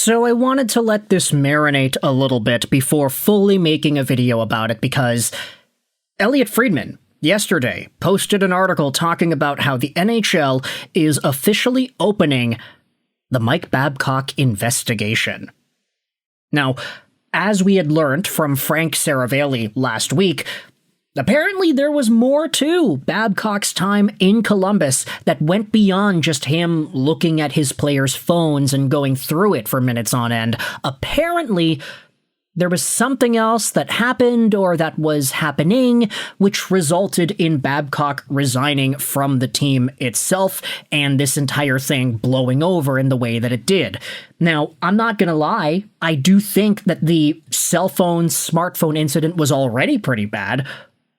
So I wanted to let this marinate a little bit before fully making a video about it because Elliotte Friedman yesterday posted an article talking about how the NHL is officially opening the Mike Babcock investigation. Now, as we had learned from Frank Saravalli last week, apparently there was more to Babcock's time in Columbus that went beyond just him looking at his players' phones and going through it for minutes on end. Apparently, there was something else that happened or that was happening, which resulted in Babcock resigning from the team itself and this entire thing blowing over in the way that it did. Now, I'm not gonna lie, I do think that the smartphone incident was already pretty bad,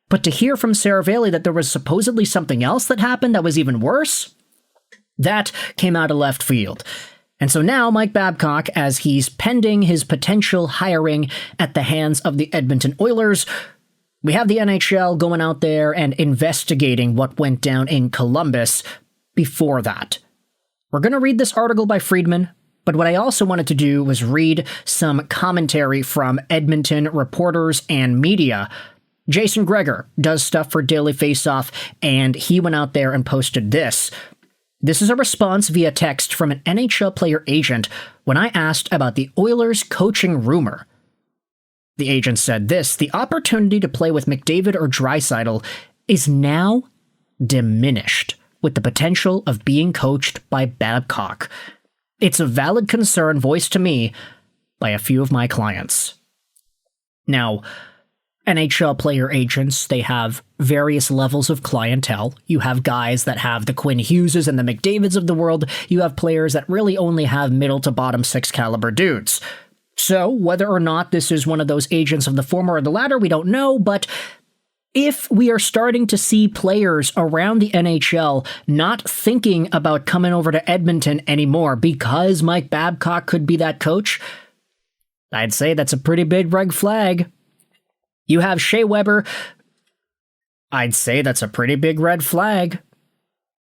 but to hear from Saravalli that there was supposedly something else that happened that was even worse, that came out of left field. And so now Mike Babcock, as he's pending his potential hiring at the hands of the Edmonton Oilers, we have the NHL going out there and investigating what went down in Columbus before that. We're going to read this article by Friedman, but what I also wanted to do was read some commentary from Edmonton reporters and media. Jason Gregor does stuff for Daily Faceoff, and he went out there and posted this. This is a response via text from an NHL player agent when I asked about the Oilers coaching rumor. The agent said this: the opportunity to play with McDavid or Draisaitl is now diminished with the potential of being coached by Babcock. It's a valid concern voiced to me by a few of my clients. Now, NHL player agents, they have various levels of clientele. You have guys that have the Quinn Hugheses and the McDavids of the world. You have players that really only have middle to bottom six caliber dudes. So whether or not this is one of those agents of the former or the latter, we don't know, but if we are starting to see players around the NHL not thinking about coming over to Edmonton anymore because Mike Babcock could be that coach, I'd say that's a pretty big red flag. You have Shea Weber. I'd say that's a pretty big red flag.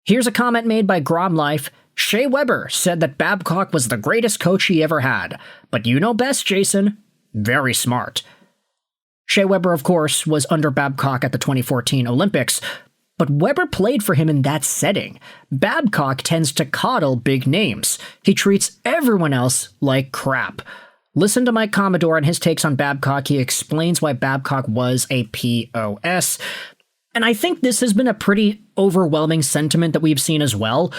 Here's a comment made by Gromlife. Shea Weber said that Babcock was the greatest coach he ever had. But you know best, Jason. Very smart. Shea Weber, of course, was under Babcock at the 2014 Olympics, but Weber played for him in that setting. Babcock tends to coddle big names. He treats everyone else like crap. Listen to Mike Commodore and his takes on Babcock. He explains why Babcock was a POS. And I think this has been a pretty overwhelming sentiment that we've seen as well.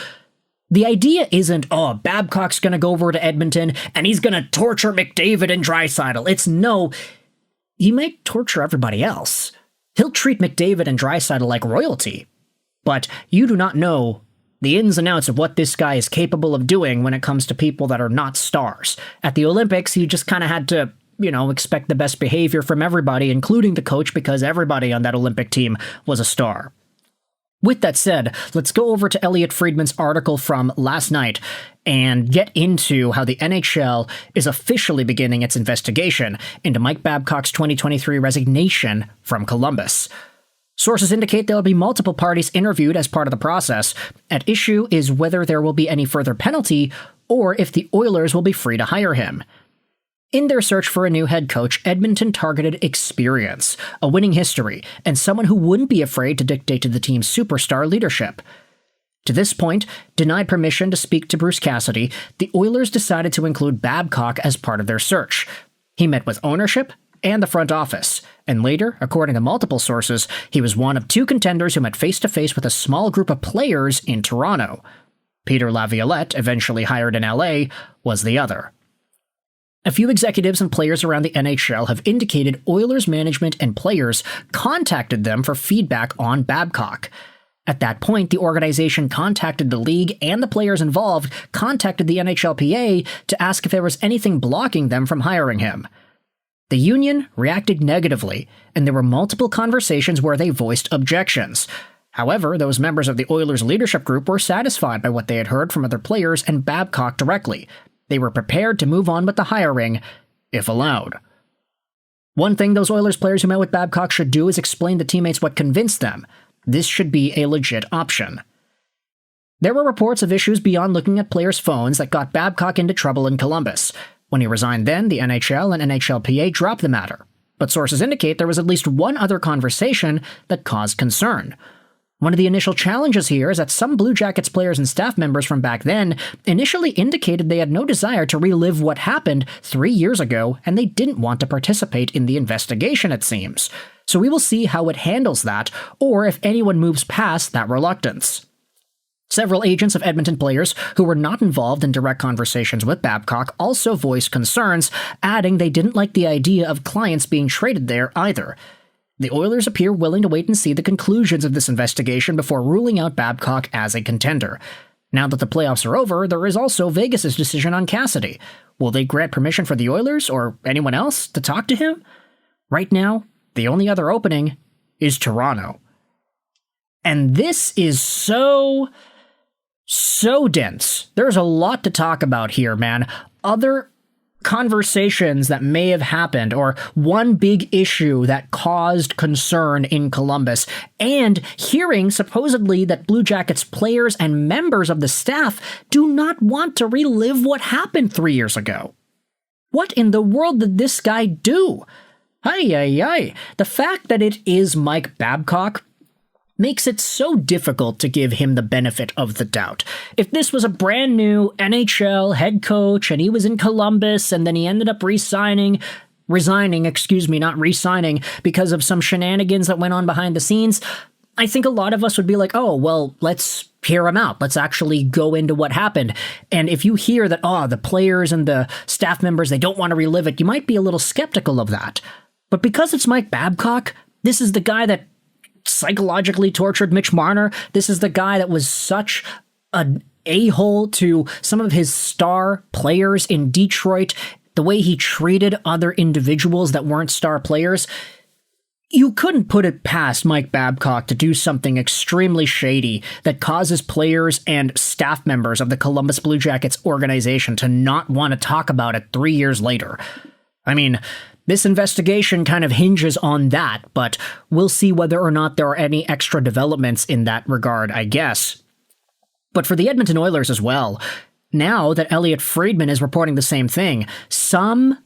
The idea isn't, oh, Babcock's going to go over to Edmonton and he's going to torture McDavid and Draisaitl. It's no, he might torture everybody else. He'll treat McDavid and Draisaitl like royalty. But you do not know the ins and outs of what this guy is capable of doing when it comes to people that are not stars. At the Olympics, he just kind of had to, expect the best behavior from everybody, including the coach, because everybody on that Olympic team was a star. With that said, let's go over to Elliotte Friedman's article from last night and get into how the NHL is officially beginning its investigation into Mike Babcock's 2023 resignation from Columbus. Sources indicate there will be multiple parties interviewed as part of the process. At issue is whether there will be any further penalty or if the Oilers will be free to hire him. In their search for a new head coach, Edmonton targeted experience, a winning history, and someone who wouldn't be afraid to dictate to the team's superstar leadership. To this point, denied permission to speak to Bruce Cassidy, the Oilers decided to include Babcock as part of their search. He met with ownership and the front office, and later, according to multiple sources, he was one of two contenders who met face-to-face with a small group of players in Toronto. Peter Laviolette, eventually hired in LA, was the other. A few executives and players around the NHL have indicated Oilers management and players contacted them for feedback on Babcock. At that point, the organization contacted the league, and the players involved contacted the NHLPA to ask if there was anything blocking them from hiring him. The union reacted negatively, and there were multiple conversations where they voiced objections. However, those members of the Oilers leadership group were satisfied by what they had heard from other players and Babcock directly. They were prepared to move on with the hiring, if allowed. One thing those Oilers players who met with Babcock should do is explain to teammates what convinced them. This should be a legit option. There were reports of issues beyond looking at players' phones that got Babcock into trouble in Columbus. When he resigned then, the NHL and NHLPA dropped the matter. But sources indicate there was at least one other conversation that caused concern. One of the initial challenges here is that some Blue Jackets players and staff members from back then initially indicated they had no desire to relive what happened 3 years ago, and they didn't want to participate in the investigation, it seems. So we will see how it handles that, or if anyone moves past that reluctance. Several agents of Edmonton players who were not involved in direct conversations with Babcock also voiced concerns, adding they didn't like the idea of clients being traded there either. The Oilers appear willing to wait and see the conclusions of this investigation before ruling out Babcock as a contender. Now that the playoffs are over, there is also Vegas' decision on Cassidy. Will they grant permission for the Oilers, or anyone else, to talk to him? Right now, the only other opening is Toronto. And this is so dense. There's a lot to talk about here, man. Other conversations that may have happened, or one big issue that caused concern in Columbus, and hearing supposedly that Blue Jackets players and members of the staff do not want to relive what happened 3 years ago. What in the world did this guy do? The fact that it is Mike Babcock makes it so difficult to give him the benefit of the doubt. If this was a brand new NHL head coach and he was in Columbus and then he ended up resigning because of some shenanigans that went on behind the scenes, I think a lot of us would be like, oh, well, let's hear him out. Let's actually go into what happened. And if you hear that, the players and the staff members, they don't want to relive it, you might be a little skeptical of that. But because it's Mike Babcock, this is the guy that psychologically tortured Mitch Marner. This is the guy that was such an a-hole to some of his star players in Detroit, the way he treated other individuals that weren't star players. You couldn't put it past Mike Babcock to do something extremely shady that causes players and staff members of the Columbus Blue Jackets organization to not want to talk about it 3 years later. I mean, this investigation kind of hinges on that, but we'll see whether or not there are any extra developments in that regard, I guess. But for the Edmonton Oilers as well, now that Elliotte Friedman is reporting the same thing, some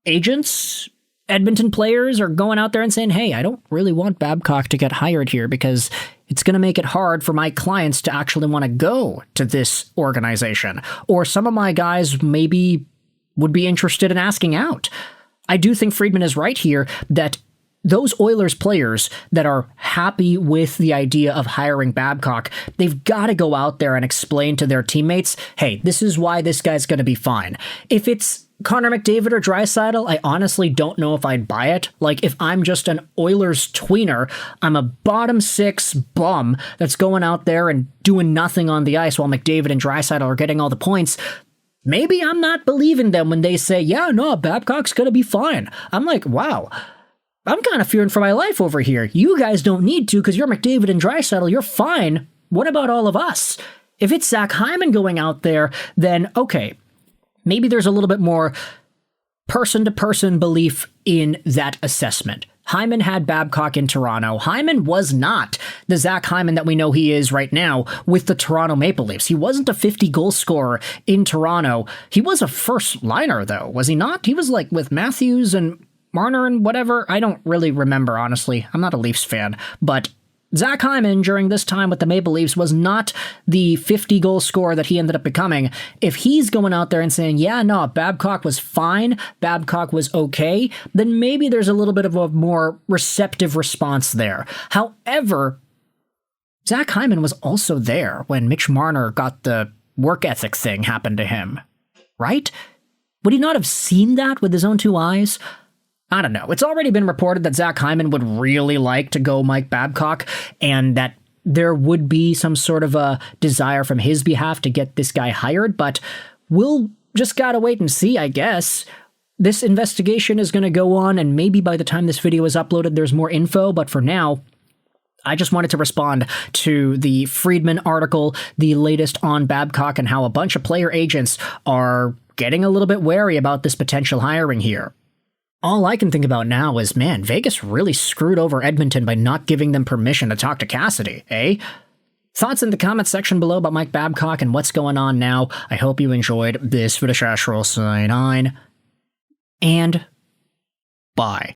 agents, Edmonton players, are going out there and saying, hey, I don't really want Babcock to get hired here because it's going to make it hard for my clients to actually want to go to this organization. Or some of my guys maybe would be interested in asking out. I do think Friedman is right here that those Oilers players that are happy with the idea of hiring Babcock, they've got to go out there and explain to their teammates, hey, this is why this guy's going to be fine. If it's Connor McDavid or Draisaitl, I honestly don't know if I'd buy it. Like, if I'm just an Oilers tweener, I'm a bottom six bum that's going out there and doing nothing on the ice while McDavid and Draisaitl are getting all the points. Maybe I'm not believing them when they say, yeah, no, Babcock's going to be fine. I'm like, wow, I'm kind of fearing for my life over here. You guys don't need to because you're McDavid and Draisaitl. You're fine. What about all of us? If it's Zach Hyman going out there, then okay, maybe there's a little bit more person-to-person belief in that assessment. Hyman had Babcock in Toronto. Hyman was not the Zach Hyman that we know he is right now with the Toronto Maple Leafs. He wasn't a 50-goal scorer in Toronto. He was a first liner, though, was he not? He was like with Matthews and Marner and whatever. I don't really remember, honestly. I'm not a Leafs fan, but Zach Hyman during this time with the Maple Leafs was not the 50-goal scorer that he ended up becoming. If he's going out there and saying, yeah, no, Babcock was fine, Babcock was okay, then maybe there's a little bit of a more receptive response there. However, Zach Hyman was also there when Mitch Marner got the work ethic thing happen to him, right? Would he not have seen that with his own two eyes? I don't know. It's already been reported that Zach Hyman would really like to go Mike Babcock and that there would be some sort of a desire from his behalf to get this guy hired, but we'll just gotta wait and see, I guess. This investigation is going to go on, and maybe by the time this video is uploaded, there's more info, but for now, I just wanted to respond to the Friedman article, the latest on Babcock, and how a bunch of player agents are getting a little bit wary about this potential hiring here. All I can think about now is, man, Vegas really screwed over Edmonton by not giving them permission to talk to Cassidy, eh? Thoughts in the comments section below about Mike Babcock and what's going on now. I hope you enjoyed this video. And bye.